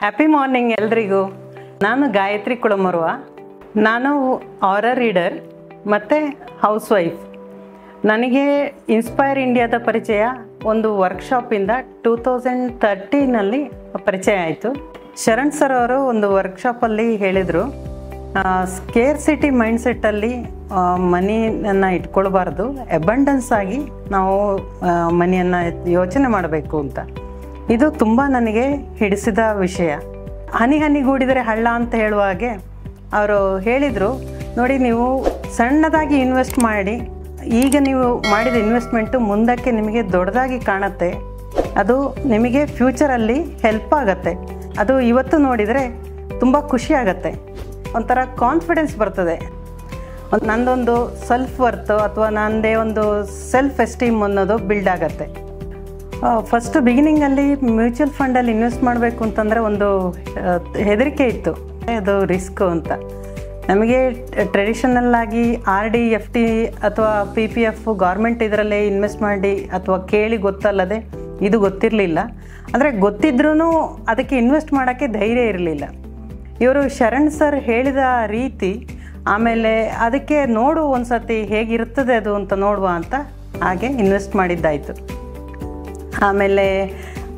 Happy morning ಎಲ್ರಿಗೂ. ನಾನು ಗಾಯತ್ರಿ ಕುಳಮರುವ. ನಾನು ಆರರ್ ರೀಡರ್ ಮತ್ತು ಹೌಸ್ ವೈಫ್. ನನಗೆ ಇನ್ಸ್ಪೈರ್ ಇಂಡಿಯಾದ ಪರಿಚಯ ಒಂದು ವರ್ಕ್ಶಾಪಿಂದ 2013ನಲ್ಲಿ ಪರಿಚಯ ಆಯಿತು. ಶರಣ್ ಸರ್ ಅವರು ಒಂದು ವರ್ಕ್ಶಾಪಲ್ಲಿ ಹೇಳಿದರು, ಸ್ಕೇರ್ಸಿಟಿ ಮೈಂಡ್ಸೆಟ್ಟಲ್ಲಿ ಮನಿಯನ್ನು ಇಟ್ಕೊಳ್ಬಾರ್ದು, ಅಬಂಡೆನ್ಸ್ ಆಗಿ ನಾವು ಮನಿಯನ್ನು ಯೋಚನೆ ಮಾಡಬೇಕು ಅಂತ. ಇದು ತುಂಬ ನನಗೆ ಹಿಡಿಸಿದ ವಿಷಯ. ಹನಿ ಹನಿಗೂಡಿದರೆ ಹಳ್ಳ ಅಂತ ಹೇಳುವ ಹಾಗೆ ಅವರು ಹೇಳಿದರು, ನೋಡಿ ನೀವು ಸಣ್ಣದಾಗಿ ಇನ್ವೆಸ್ಟ್ ಮಾಡಿ, ಈಗ ನೀವು ಮಾಡಿದ ಇನ್ವೆಸ್ಟ್ಮೆಂಟು ಮುಂದಕ್ಕೆ ನಿಮಗೆ ದೊಡ್ಡದಾಗಿ ಕಾಣುತ್ತೆ, ಅದು ನಿಮಗೆ ಫ್ಯೂಚರಲ್ಲಿ ಹೆಲ್ಪ್ ಆಗುತ್ತೆ. ಅದು ಇವತ್ತು ನೋಡಿದರೆ ತುಂಬ ಖುಷಿ ಆಗುತ್ತೆ, ಒಂಥರ ಕಾನ್ಫಿಡೆನ್ಸ್ ಬರ್ತದೆ. ನಂದೊಂದು ಸೆಲ್ಫ್ ವರ್ತ್ ಅಥವಾ ನನ್ನದೇ ಒಂದು ಸೆಲ್ಫ್ ಎಸ್ಟೀಮ್ ಅನ್ನೋದು ಬಿಲ್ಡ್ ಆಗುತ್ತೆ. ಫಸ್ಟ್ ಬಿಗಿನಿಂಗಲ್ಲಿ ಮ್ಯೂಚುವಲ್ ಫಂಡಲ್ಲಿ ಇನ್ವೆಸ್ಟ್ ಮಾಡಬೇಕು ಅಂತಂದರೆ ಒಂದು ಹೆದರಿಕೆ ಇತ್ತು, ಅದು ರಿಸ್ಕು ಅಂತ. ನಮಗೆ ಟ್ರೆಡಿಷನಲ್ ಆಗಿ RD/FD ಅಥವಾ PPF ಗೌರ್ಮೆಂಟ್ ಇದರಲ್ಲೇ ಇನ್ವೆಸ್ಟ್ ಮಾಡಿ ಅಥವಾ ಕೇಳಿ ಗೊತ್ತಲ್ಲದೆ ಇದು ಗೊತ್ತಿರಲಿಲ್ಲ. ಅಂದರೆ ಗೊತ್ತಿದ್ರೂ ಅದಕ್ಕೆ ಇನ್ವೆಸ್ಟ್ ಮಾಡೋಕ್ಕೆ ಧೈರ್ಯ ಇರಲಿಲ್ಲ. ಇವರು ಶರಣ್ ಸರ್ ಹೇಳಿದ ರೀತಿ, ಆಮೇಲೆ ಅದಕ್ಕೆ ನೋಡು ಒಂದು ಸತಿ ಹೇಗಿರ್ತದೆ ಅದು ಅಂತ ನೋಡುವ ಅಂತ ಹಾಗೆ ಇನ್ವೆಸ್ಟ್ ಮಾಡಿದ್ದಾಯಿತು. ಆಮೇಲೆ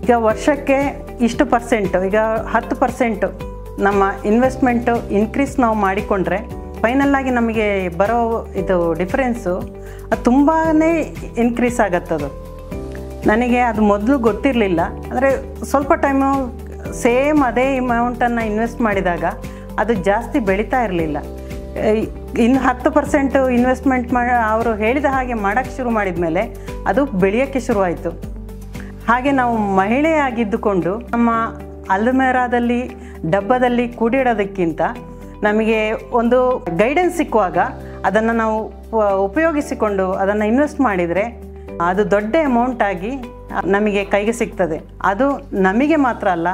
ಈಗ ವರ್ಷಕ್ಕೆ ಇಷ್ಟು ಪರ್ಸೆಂಟು, ಈಗ 10% ನಮ್ಮ ಇನ್ವೆಸ್ಟ್ಮೆಂಟು ಇನ್ಕ್ರೀಸ್ ನಾವು ಮಾಡಿಕೊಂಡ್ರೆ ಫೈನಲ್ಲಾಗಿ ನಮಗೆ ಬರೋ ಇದು ಡಿಫ್ರೆನ್ಸು ಅದು ತುಂಬಾ ಇನ್ಕ್ರೀಸ್ ಆಗತ್ತದು. ನನಗೆ ಅದು ಮೊದಲು ಗೊತ್ತಿರಲಿಲ್ಲ. ಅಂದರೆ ಸ್ವಲ್ಪ ಟೈಮು ಸೇಮ್ ಅದೇ ಅಮೌಂಟನ್ನು ಇನ್ವೆಸ್ಟ್ ಮಾಡಿದಾಗ ಅದು ಜಾಸ್ತಿ ಬೆಳೀತಾ ಇರಲಿಲ್ಲ. ಇನ್ನು 10% ಇನ್ವೆಸ್ಟ್ಮೆಂಟ್ ಅವರು ಹೇಳಿದ ಹಾಗೆ ಮಾಡೋಕ್ಕೆ ಶುರು ಮಾಡಿದ ಮೇಲೆ ಅದು ಬೆಳೆಯೋಕ್ಕೆ ಶುರುವಾಯಿತು. ಹಾಗೆ ನಾವು ಮಹಿಳೆಯಾಗಿದ್ದುಕೊಂಡು ನಮ್ಮ ಅಲ್ಮೇರಾದಲ್ಲಿ ಡಬ್ಬದಲ್ಲಿ ಕೂಡಿಡೋದಕ್ಕಿಂತ ನಮಗೆ ಒಂದು ಗೈಡೆನ್ಸ್ ಸಿಕ್ಕುವಾಗ ಅದನ್ನು ನಾವು ಉಪಯೋಗಿಸಿಕೊಂಡು ಅದನ್ನು ಇನ್ವೆಸ್ಟ್ ಮಾಡಿದರೆ ಅದು ದೊಡ್ಡ ಅಮೌಂಟಾಗಿ ನಮಗೆ ಕೈಗೆ ಸಿಗ್ತದೆ. ಅದು ನಮಗೆ ಮಾತ್ರ ಅಲ್ಲ,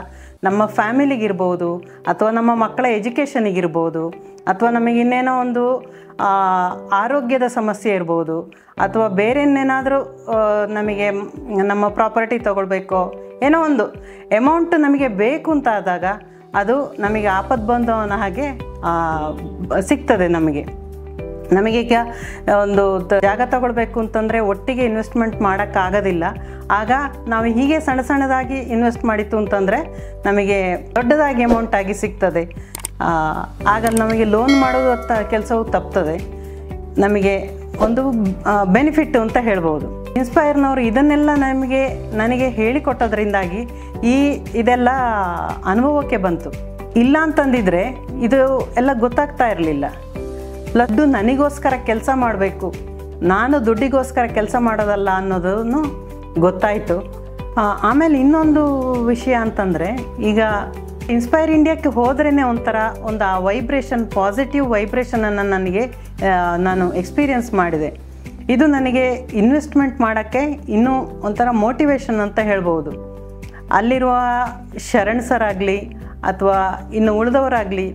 ನಮ್ಮ ಫ್ಯಾಮಿಲಿಗಿರ್ಬೋದು ಅಥವಾ ನಮ್ಮ ಮಕ್ಕಳ ಎಜುಕೇಷನಿಗಿರ್ಬೋದು ಅಥವಾ ನಮಗೆ ಇನ್ನೇನೋ ಒಂದು ಆರೋಗ್ಯದ ಸಮಸ್ಯೆ ಇರ್ಬೋದು ಅಥವಾ ಬೇರೆ ಇನ್ನೇನಾದರೂ ನಮಗೆ ನಮ್ಮ ಪ್ರಾಪರ್ಟಿ ತೊಗೊಳ್ಬೇಕೋ ಏನೋ ಒಂದು ಅಮೌಂಟ್ ನಮಗೆ ಬೇಕು ಅಂತ ಆದಾಗ ಅದು ನಮಗೆ ಆಪತ್ತು ಬಂದವನ ಹಾಗೆ ಸಿಗ್ತದೆ. ನಮಗೀಗ ಒಂದು ಜಾಗ ತಗೊಳ್ಬೇಕು ಅಂತಂದರೆ ಒಟ್ಟಿಗೆ ಇನ್ವೆಸ್ಟ್ಮೆಂಟ್ ಮಾಡೋಕ್ಕಾಗೋದಿಲ್ಲ. ಆಗ ನಾವು ಹೀಗೆ ಸಣ್ಣ ಸಣ್ಣದಾಗಿ ಇನ್ವೆಸ್ಟ್ ಮಾಡಿತ್ತು ಅಂತಂದರೆ ನಮಗೆ ದೊಡ್ಡದಾಗಿ ಅಮೌಂಟ್ ಆಗಿ ಸಿಗ್ತದೆ. ಆಗ ನಮಗೆ ಲೋನ್ ಮಾಡೋದು ಕೆಲಸವು ತಪ್ತದೆ. ನಮಗೆ ಒಂದು ಬೆನಿಫಿಟ್ಟು ಅಂತ ಹೇಳ್ಬೋದು. ಇನ್ಸ್ಪೈರ್ನವರು ಇದನ್ನೆಲ್ಲ ನನಗೆ ಹೇಳಿಕೊಟ್ಟೋದ್ರಿಂದಾಗಿ ಇದೆಲ್ಲ ಅನುಭವಕ್ಕೆ ಬಂತು. ಇಲ್ಲ ಅಂತಂದಿದ್ರೆ ಇದು ಎಲ್ಲ ಗೊತ್ತಾಗ್ತಾ ಇರಲಿಲ್ಲ. ಪ್ಲಸ್ ನನಗೋಸ್ಕರ ಕೆಲಸ ಮಾಡಬೇಕು, ನಾನು ದುಡ್ಡಿಗೋಸ್ಕರ ಕೆಲಸ ಮಾಡೋದಲ್ಲ ಅನ್ನೋದನ್ನು ಗೊತ್ತಾಯಿತು. ಆಮೇಲೆ ಇನ್ನೊಂದು ವಿಷಯ ಅಂತಂದರೆ, ಈಗ ಇನ್ಸ್ಪೈರ್ ಇಂಡಿಯಾಕ್ಕೆ ಹೋದ್ರೇ ಒಂದು ಆ ವೈಬ್ರೇಷನ್, ಪಾಸಿಟಿವ್ ವೈಬ್ರೇಷನನ್ನು ನಾನು ಎಕ್ಸ್ಪೀರಿಯನ್ಸ್ ಮಾಡಿದೆ. ಇದು ನನಗೆ ಇನ್ವೆಸ್ಟ್ಮೆಂಟ್ ಮಾಡೋಕ್ಕೆ ಇನ್ನೂ ಒಂಥರ ಮೋಟಿವೇಶನ್ ಅಂತ ಹೇಳ್ಬೋದು. ಅಲ್ಲಿರುವ ಶರಣ್ ಸರ್ ಆಗಲಿ ಅಥವಾ ಇನ್ನು ಉಳಿದವರಾಗಲಿ,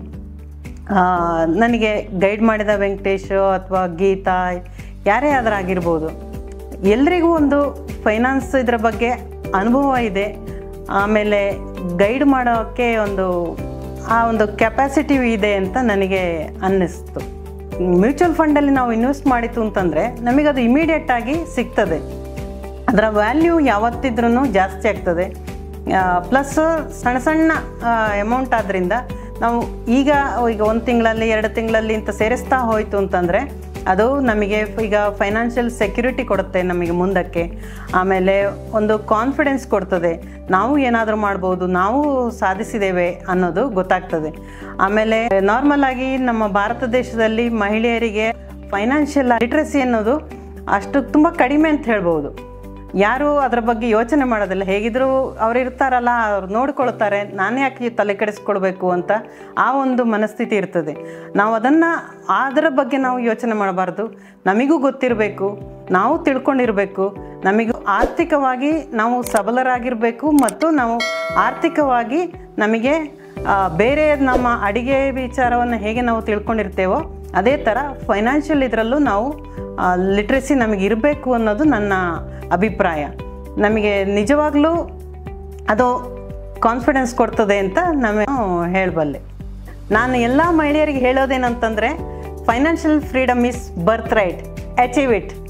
ನನಗೆ ಗೈಡ್ ಮಾಡಿದ ವೆಂಕಟೇಶ್ ಅಥವಾ ಗೀತಾ, ಯಾರೇ ಆದರಾಗಿರ್ಬೋದು, ಎಲ್ರಿಗೂ ಒಂದು ಫೈನಾನ್ಸ್ ಇದರ ಬಗ್ಗೆ ಅನುಭವ ಇದೆ. ಆಮೇಲೆ ಗೈಡ್ ಮಾಡೋಕ್ಕೆ ಒಂದು ಕೆಪಾಸಿಟಿ ಇದೆ ಅಂತ ನನಗೆ ಅನ್ನಿಸ್ತು. ಮ್ಯೂಚುವಲ್ ಫಂಡಲ್ಲಿ ನಾವು ಇನ್ವೆಸ್ಟ್ ಮಾಡಿತು ಅಂತಂದರೆ ನಮಗದು ಇಮಿಡಿಯೇಟಾಗಿ ಸಿಗ್ತದೆ. ಅದರ ವ್ಯಾಲ್ಯೂ ಯಾವತ್ತಿದ್ರೂ ಜಾಸ್ತಿ ಆಗ್ತದೆ. ಪ್ಲಸ್ ಸಣ್ಣ ಸಣ್ಣ ಅಮೌಂಟ್ ಆದ್ದರಿಂದ ನಾವು ಈಗ 1 ತಿಂಗಳಲ್ಲಿ 2 ತಿಂಗಳಲ್ಲಿ ಇಂಥ ಸೇರಿಸ್ತಾ ಹೋಯಿತು ಅಂತಂದರೆ ಅದು ನಮಗೆ ಈಗ ಫೈನಾನ್ಷಿಯಲ್ ಸೆಕ್ಯೂರಿಟಿ ಕೊಡುತ್ತೆ ನಮಗೆ ಮುಂದಕ್ಕೆ. ಆಮೇಲೆ ಒಂದು ಕಾನ್ಫಿಡೆನ್ಸ್ ಕೊಡ್ತದೆ, ನಾವು ಏನಾದರೂ ಮಾಡ್ಬೋದು, ನಾವು ಸಾಧಿಸಿದ್ದೇವೆ ಅನ್ನೋದು ಗೊತ್ತಾಗ್ತದೆ. ಆಮೇಲೆ ನಾರ್ಮಲ್ ಆಗಿ ನಮ್ಮ ಭಾರತ ದೇಶದಲ್ಲಿ ಮಹಿಳೆಯರಿಗೆ ಫೈನಾನ್ಷಿಯಲ್ ಲಿಟ್ರಸಿ ಅನ್ನೋದು ಅಷ್ಟು ತುಂಬ ಕಡಿಮೆ ಅಂತ ಹೇಳ್ಬೋದು. ಯಾರೂ ಅದರ ಬಗ್ಗೆ ಯೋಚನೆ ಮಾಡೋದಿಲ್ಲ. ಹೇಗಿದ್ದರೂ ಅವ್ರು ಇರ್ತಾರಲ್ಲ, ಅವ್ರು ನೋಡ್ಕೊಳ್ತಾರೆ, ನಾನು ಯಾಕೆ ತಲೆ ಕೆಡಿಸ್ಕೊಳ್ಬೇಕು ಅಂತ ಆ ಒಂದು ಮನಸ್ಥಿತಿ ಇರ್ತದೆ. ನಾವು ಅದರ ಬಗ್ಗೆ ನಾವು ಯೋಚನೆ ಮಾಡಬಾರ್ದು. ನಮಗೂ ಗೊತ್ತಿರಬೇಕು, ನಾವು ತಿಳ್ಕೊಂಡಿರಬೇಕು, ನಮಗೂ ಆರ್ಥಿಕವಾಗಿ ನಾವು ಸಬಲರಾಗಿರಬೇಕು ಮತ್ತು ನಾವು ಆರ್ಥಿಕವಾಗಿ ನಮಗೆ ಬೇರೆ ನಮ್ಮ ಅಡಿಗೆ ವಿಚಾರವನ್ನು ಹೇಗೆ ನಾವು ತಿಳ್ಕೊಂಡಿರ್ತೇವೋ ಅದೇ ಥರ ಫೈನಾನ್ಷಿಯಲ್ ಇದರಲ್ಲೂ ನಾವು ಲಿಟ್ರಸಿ ನಮಗಿರಬೇಕು ಅನ್ನೋದು ನನ್ನ ಅಭಿಪ್ರಾಯ. ನಮಗೆ ನಿಜವಾಗ್ಲೂ ಅದು ಕಾನ್ಫಿಡೆನ್ಸ್ ಕೊಡ್ತದೆ ಅಂತ ನಾನು ಹೇಳಬಲ್ಲೆ. ನಾನು ಎಲ್ಲ ಮಹಿಳೆಯರಿಗೆ ಹೇಳೋದೇನಂತಂದರೆ, financial freedom is birth right, achieve it.